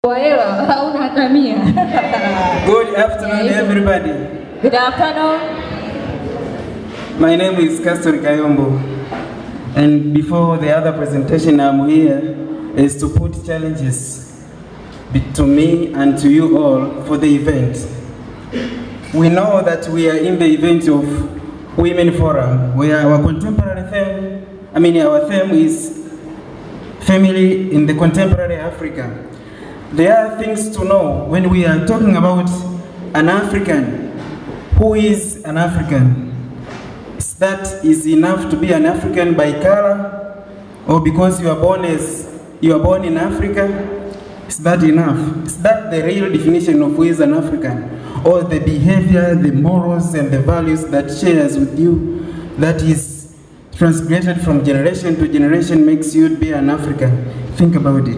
Good afternoon, everybody. Good afternoon. My name is Castor, and before the other presentation, I'm here is to put challenges to me and to you all for the event. We know that we are in the event of Women Forum, where our contemporary theme, our theme is family in the contemporary Africa. There are things to know when we are talking about an African. Who is an African? That is enough to be an African by color, or because you are born in Africa? Is that enough? Is that the real definition of who is an African? Or the behavior, the morals, and the values that shares with you, that is transmitted from generation to generation, makes you be an African? Think about it.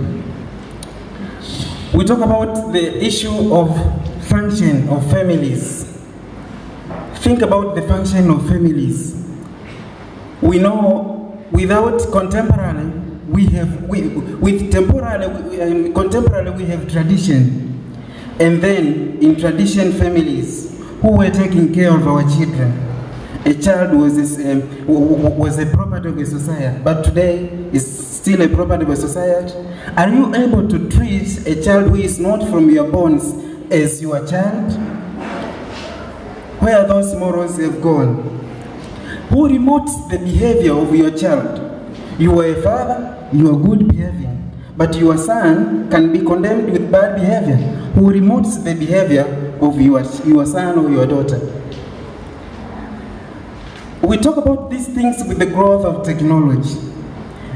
We talk about the issue of function of families. Think about the function of families. We know without contemporary, contemporary we have tradition. And then in tradition families, who were taking care of our children? A child was a property of a society, but today is still a property of a society. Are you able to treat a child who is not from your bones as your child? Where those morals have gone? Who remotes the behavior of your child? You are a father, you are good behavior, but your son can be condemned with bad behavior. Who remotes the behavior of your son or your daughter? We talk about these things with the growth of technology,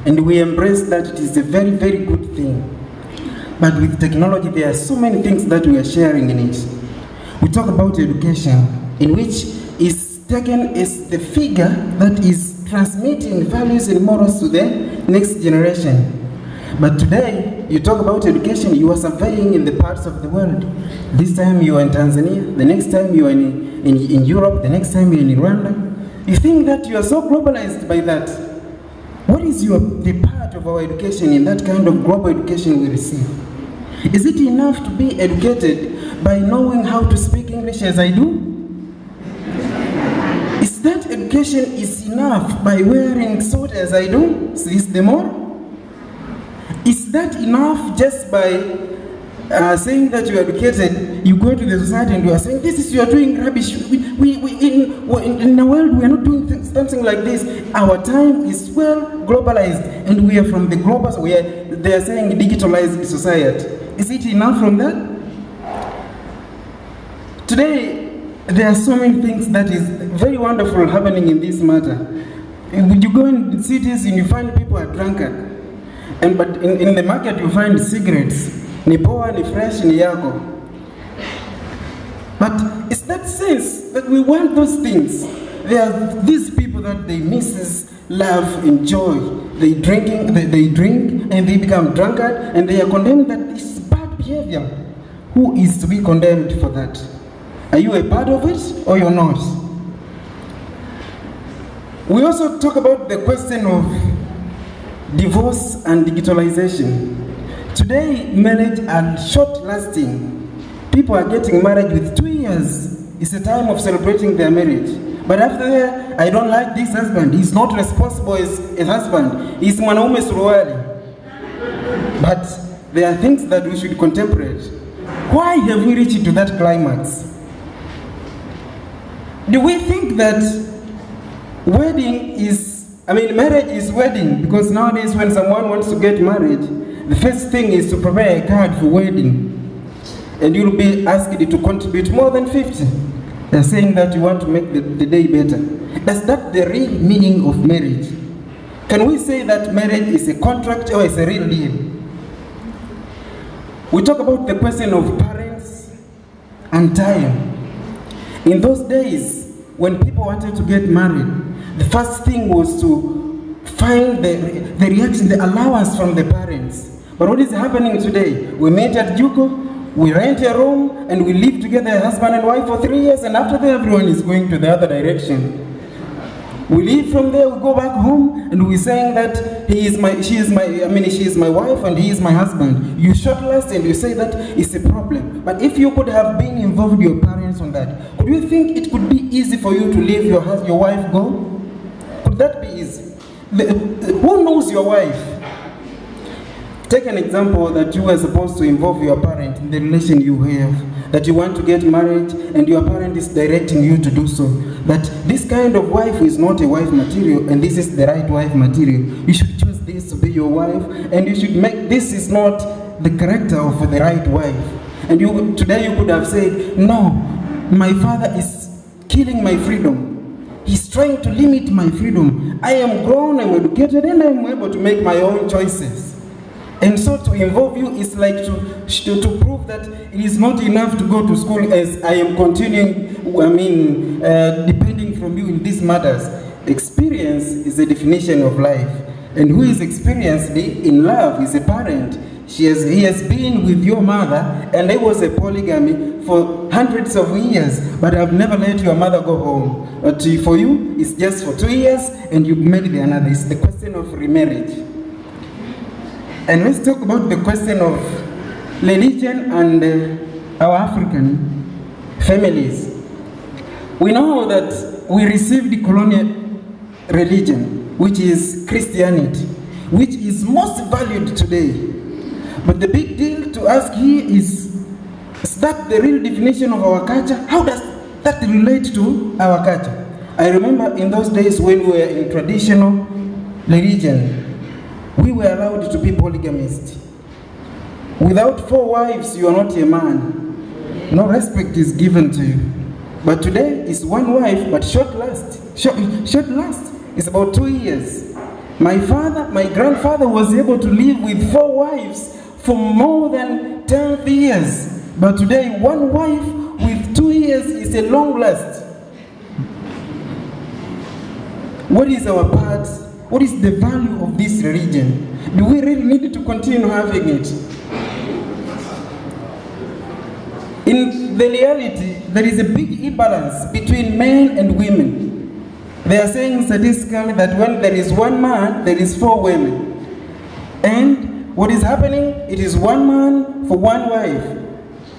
and we embrace that it is a very, very good thing. But with technology, there are so many things that we are sharing in it. We talk about education, in which is taken as the figure that is transmitting values and morals to the next generation. But today, you talk about education, you are surveying in the parts of the world. This time you are in Tanzania, the next time you are in Europe, the next time you are in Rwanda. You think that you are so globalized by that. What is the part of our education in that kind of global education we receive? Is it enough to be educated by knowing how to speak English as I do? Is that education is enough by wearing suit as I do? Is the more? Is that enough just by saying that you are educated, you go to the society and you are saying, you are doing rubbish. In the world, we are not doing something like this. Our time is well globalized, and we are from the global, they are saying digitalized society. Is it enough from that? Today, there are so many things that is very wonderful happening in this matter. You go in cities and you find people are drunkard. But in the market you find cigarettes. Ni poa, ni fresh, ni yako. But it's that sense that we want those things. There are these people that they miss love, enjoy. They drink and they become drunkard and they are condemned that this is bad behavior. Who is to be condemned for that? Are you a part of it or you're not? We also talk about the question of divorce and digitalization. Today, marriage are short-lasting. People are getting married with 2 years. It's a time of celebrating their marriage. But after that, I don't like this husband. He's not responsible as a husband. He's mwanaume suruali. But there are things that we should contemplate. Why have we reached to that climax? Do we think that marriage is wedding? Because nowadays when someone wants to get married, the first thing is to prepare a card for wedding. And you'll be asked to contribute more than 50. They're saying that you want to make the day better. Is that the real meaning of marriage? Can we say that marriage is a contract or is a real deal? We talk about the question of parents and time. In those days, when people wanted to get married, the first thing was to find the reaction, the allowance from the parents. But what is happening today? We meet at Juko, we rent a room, and we live together, husband and wife, for 3 years, and after that, everyone is going to the other direction. We leave from there, we go back home, and we're saying that she is my wife and he is my husband. You shortlist and you say that it's a problem. But if you could have been involved with your parents on that, could you think it could be easy for you to leave your wife go? Could that be easy? Who knows your wife? Take an example that you were supposed to involve your parent in the relation you have, that you want to get married and your parent is directing you to do so, that this kind of wife is not a wife material and this is the right wife material. You should choose this to be your wife, and you should make this is not the character of the right wife. And today you could have said, no, my father is killing my freedom. He's trying to limit my freedom. I am grown, I'm educated, and I'm able to make my own choices. And so to involve you is like to prove that it is not enough to go to school as I am continuing, depending from you in these matters. Experience is the definition of life. And who is experienced in love is a parent. He has been with your mother, and there was a polygamy for hundreds of years, but I've never let your mother go home. But for you, it's just for 2 years, and you married another. It's the question of remarriage. And let's talk about the question of religion and our African families. We know that we received the colonial religion, which is Christianity, which is most valued today. But the big deal to ask here is that the real definition of our culture? How does that relate to our culture? I remember in those days when we were in traditional religion, we were allowed to be polygamists. Without 4 wives, you are not a man. No respect is given to you. But today, it's 1 wife, but short last. Short last. It's about 2 years. My grandfather was able to live with 4 wives for more than 10 years. But today, 1 wife with 2 years is a long last. What is our part? What is the value of this religion? Do we really need to continue having it? In the reality, there is a big imbalance between men and women. They are saying statistically that when there is 1 man, there is 4 women. And what is happening? It is 1 man for 1 wife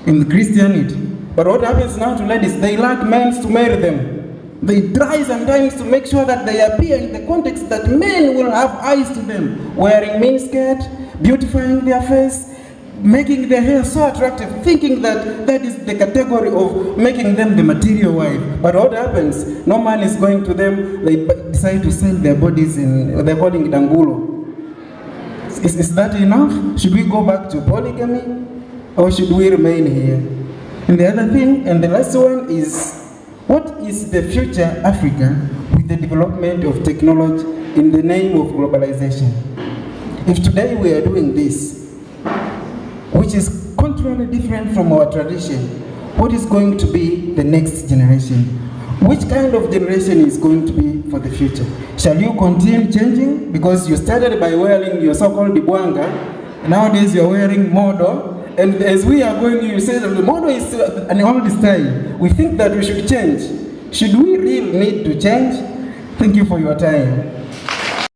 in Christianity. But what happens now to ladies? They lack men to marry them. They try sometimes to make sure that they appear in the context that men will have eyes to them, wearing miniskirt, beautifying their face, making their hair so attractive, thinking that that is the category of making them the material wife. But what happens? No man is going to them. They decide to sell their bodies in, they're calling it angulo. Is that enough? Should we go back to polygamy, or should we remain here? And the other thing, and the last one is, what is the future Africa with the development of technology in the name of globalization? If today we are doing this, which is contrarily different from our tradition, what is going to be the next generation? Which kind of generation is going to be for the future? Shall you continue changing? Because you started by wearing your so-called dibwanga, nowadays you're wearing modo. And as we are going, you say that the model is an old style. We think that we should change. Should we really need to change? Thank you for your time.